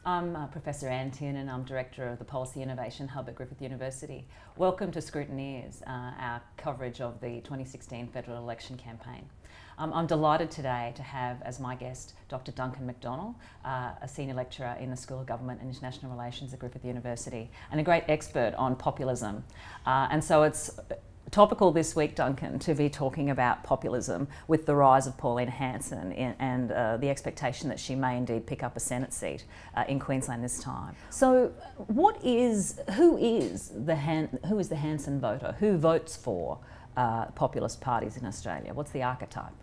I'm Professor Anne Tiernan. I'm Director of the Policy Innovation Hub at Griffith University. Welcome to Scrutineers, our coverage of the 2016 federal election campaign. I'm delighted today to have as my guest Dr Duncan McDonnell, a Senior Lecturer in the School of Government and International Relations at Griffith University and a great expert on populism. And so it's topical this week, Duncan, to be talking about populism with the rise of Pauline Hanson and the expectation that she may indeed pick up a Senate seat in Queensland this time. So who is the Hanson voter? Who votes for populist parties in Australia? What's the archetype?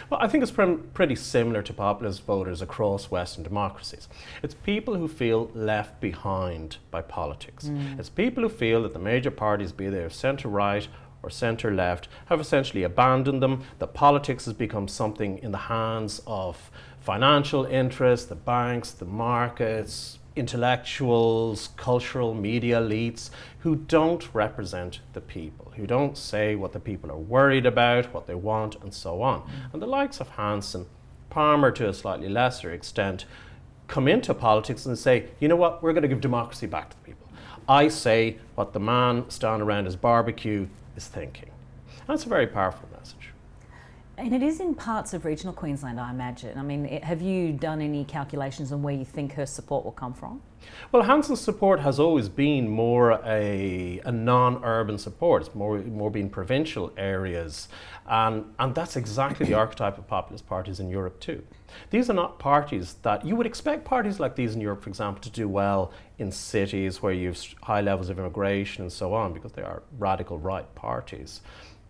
Well, I think it's pretty similar to populist voters across Western democracies. It's people who feel left behind by politics. It's people who feel that the major parties, be they centre-right or centre-left, have essentially abandoned them, that politics has become something in the hands of financial interests, the banks, the markets, intellectuals, cultural media elites, who don't represent the people, who don't say what the people are worried about, what they want, and so on. And the likes of Hanson, Palmer to a slightly lesser extent, come into politics and say, you know what, we're going to give democracy back to the people. I say what the man standing around his barbecue is thinking. That's a very powerful message. And it is in parts of regional Queensland, I imagine. I mean, have you done any calculations on where you think her support will come from? Well, Hanson's support has always been more a non-urban support. It's more been provincial areas. And that's exactly the archetype of populist parties in Europe too. These are not parties that you would expect parties like these in Europe, for example, to do well in cities where you have high levels of immigration and so on, because they are radical right parties.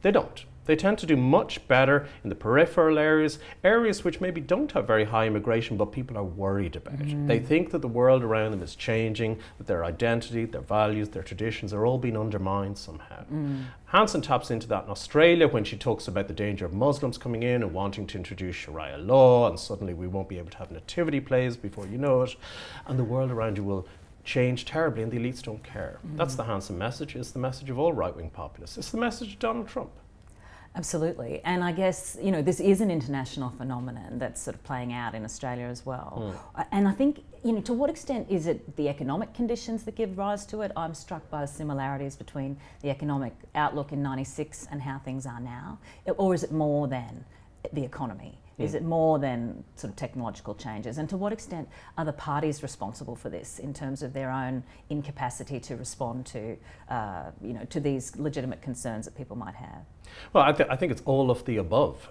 They don't. They tend to do much better in the peripheral areas which maybe don't have very high immigration, but people are worried about. They think that the world around them is changing, that their identity, their values, their traditions are all being undermined somehow. Hanson taps into that in Australia when she talks about the danger of Muslims coming in and wanting to introduce Sharia law, and suddenly we won't be able to have nativity plays before you know it, and the world around you will change terribly, and the elites don't care. That's the Hanson message. It's the message of all right-wing populists. It's the message of Donald Trump. Absolutely. And I guess, this is an international phenomenon that's sort of playing out in Australia as well. And I think, to what extent is it the economic conditions that give rise to it? I'm struck by the similarities between the economic outlook in '96 and how things are now. Or is it more than the economy? Is it more than sort of technological changes? And to what extent are the parties responsible for this in terms of their own incapacity to respond to, to these legitimate concerns that people might have? Well, I think it's all of the above.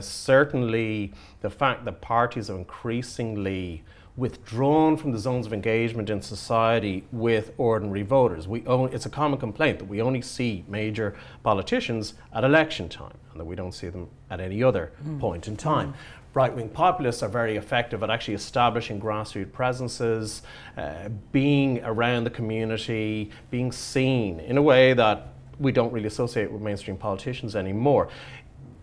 Certainly the fact that parties are increasingly withdrawn from the zones of engagement in society with ordinary voters. It's a common complaint that we only see major politicians at election time and that we don't see them at any other point in time. Right-wing populists are very effective at actually establishing grassroots presences, being around the community, being seen in a way that we don't really associate with mainstream politicians anymore.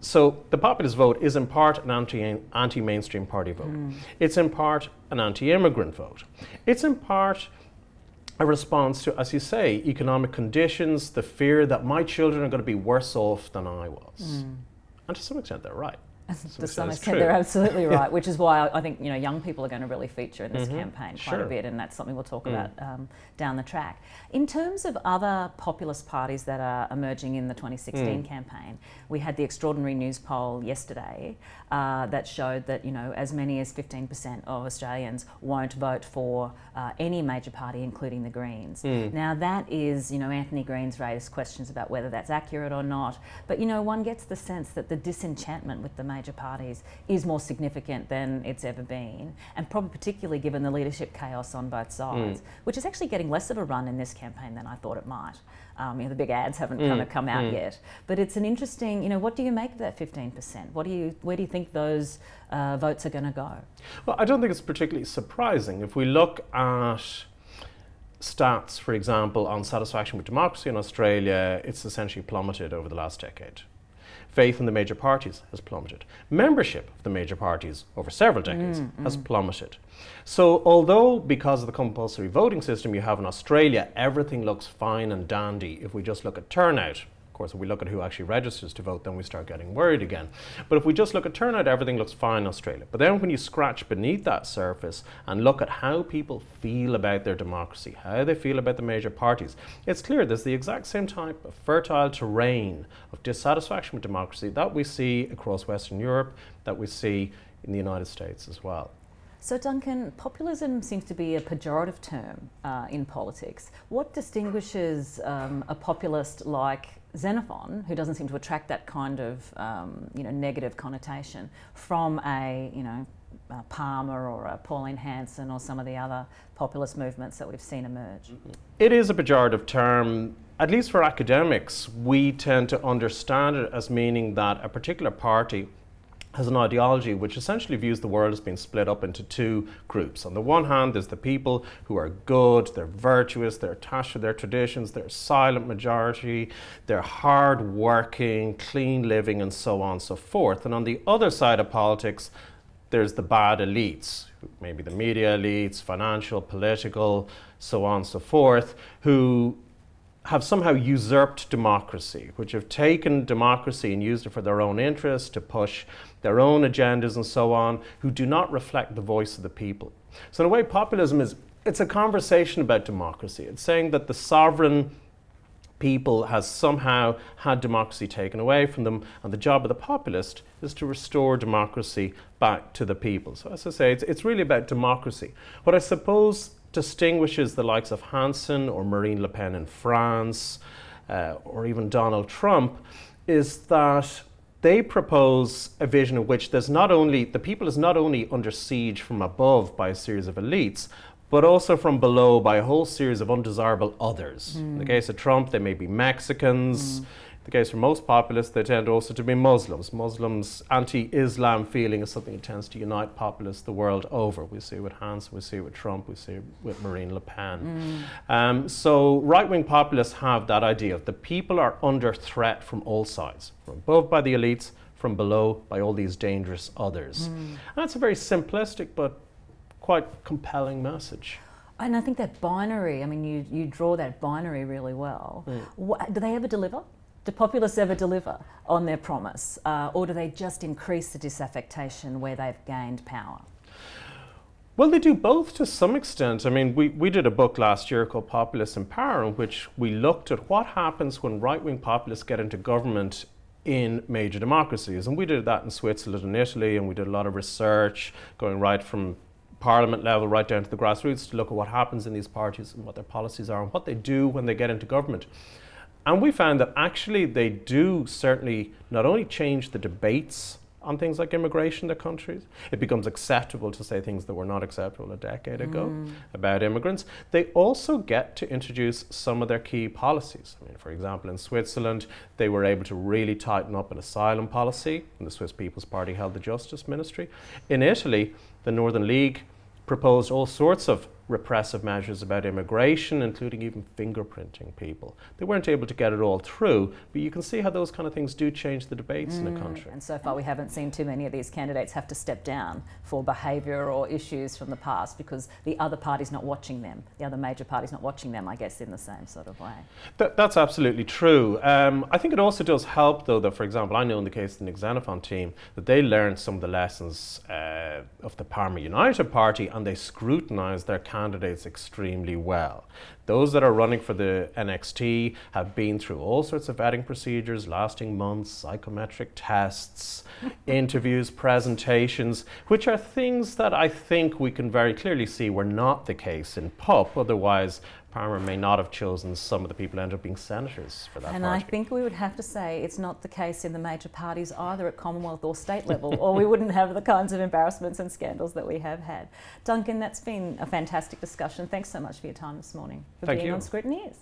So the populist vote is in part an anti-mainstream party vote. It's in part an anti-immigrant vote. It's in part a response to, as you say, economic conditions, the fear that my children are going to be worse off than I was. And to some extent, they're right. To some extent, they're absolutely right, which is why I think young people are going to really feature in this campaign quite a bit, and that's something we'll talk about down the track. In terms of other populist parties that are emerging in the 2016 campaign, we had the extraordinary news poll yesterday that showed that as many as 15% of Australians won't vote for any major party, including the Greens. Now that is, Anthony Green's raised questions about whether that's accurate or not, but one gets the sense that the disenchantment with the major parties is more significant than it's ever been, and probably particularly given the leadership chaos on both sides, which is actually getting less of a run in this campaign than I thought it might. The big ads haven't kind of come out yet, but it's an interesting, what do you make of that 15%? Where do you think those votes are going to go? Well, I don't think it's particularly surprising. If we look at stats, for example, on satisfaction with democracy in Australia, it's essentially plummeted over the last decade. Faith in the major parties has plummeted. Membership of the major parties over several decades has plummeted. So although because of the compulsory voting system you have in Australia, everything looks fine and dandy if we just look at turnout course, if we look at who actually registers to vote, then we start getting worried again. But if we just look at turnout, everything looks fine in Australia. But then when you scratch beneath that surface and look at how people feel about their democracy, how they feel about the major parties, it's clear there's the exact same type of fertile terrain of dissatisfaction with democracy that we see across Western Europe, that we see in the United States as well. So Duncan, populism seems to be a pejorative term in politics. What distinguishes a populist like Xenophon, who doesn't seem to attract that kind of negative connotation, from a Palmer or a Pauline Hanson or some of the other populist movements that we've seen emerge? It is a pejorative term. At least for academics, we tend to understand it as meaning that a particular party has an ideology which essentially views the world as being split up into two groups. On the one hand, there's the people who are good, they're virtuous, they're attached to their traditions, they're a silent majority, they're hard-working, clean living, and so on and so forth. And on the other side of politics, there's the bad elites, maybe the media elites, financial, political, so on and so forth, who have somehow usurped democracy, which have taken democracy and used it for their own interests, to push their own agendas and so on, who do not reflect the voice of the people. So in a way, populism it's a conversation about democracy. It's saying that the sovereign people has somehow had democracy taken away from them, and the job of the populist is to restore democracy back to the people. So as I say, it's really about democracy. What I suppose distinguishes the likes of Hanson or Marine Le Pen in France, or even Donald Trump, is that they propose a vision in which the people is not only under siege from above by a series of elites, but also from below by a whole series of undesirable others. In the case of Trump, they may be Mexicans. In the case for most populists, they tend also to be Muslims. Muslims' anti-Islam feeling is something that tends to unite populists the world over. We see it with Hanson, we see it with Trump, we see it with Marine Le Pen. So right-wing populists have that idea of the people are under threat from all sides, from above by the elites, from below by all these dangerous others. And that's a very simplistic but quite compelling message. And I think that binary, I mean, you draw that binary really well. Do they ever deliver? Do populists ever deliver on their promise? Or do they just increase the disaffectation where they've gained power? Well, they do both to some extent. I mean, we did a book last year called Populists in Power, in which we looked at what happens when right-wing populists get into government in major democracies. And we did that in Switzerland and Italy, and we did a lot of research going right from parliament level right down to the grassroots to look at what happens in these parties and what their policies are and what they do when they get into government. And we found that actually they do certainly not only change the debates on things like immigration in their countries, it becomes acceptable to say things that were not acceptable a decade ago about immigrants. They also get to introduce some of their key policies. I mean, for example, in Switzerland, they were able to really tighten up an asylum policy, and the Swiss People's Party held the Justice Ministry. In Italy, the Northern League proposed all sorts of repressive measures about immigration, including even fingerprinting people. They weren't able to get it all through, but you can see how those kind of things do change the debates in a country. And so far we haven't seen too many of these candidates have to step down for behaviour or issues from the past because the other party's not watching them, the other major party's not watching them, I guess, in the same sort of way. That's absolutely true. I think it also does help, though, that, for example, I know in the case of the Xenophon team, that they learned some of the lessons of the Parma United Party, and they scrutinised their candidates extremely well. Those that are running for the NXT have been through all sorts of vetting procedures lasting months, psychometric tests, interviews, presentations, which are things that I think we can very clearly see were not the case in PUP. Otherwise, Parma may not have chosen some of the people who ended up being senators for that and party. I think we would have to say it's not the case in the major parties either at Commonwealth or state level, or we wouldn't have the kinds of embarrassments and scandals that we have had. Duncan, that's been a fantastic discussion. Thanks so much for your time this morning, for being on Scrutineers.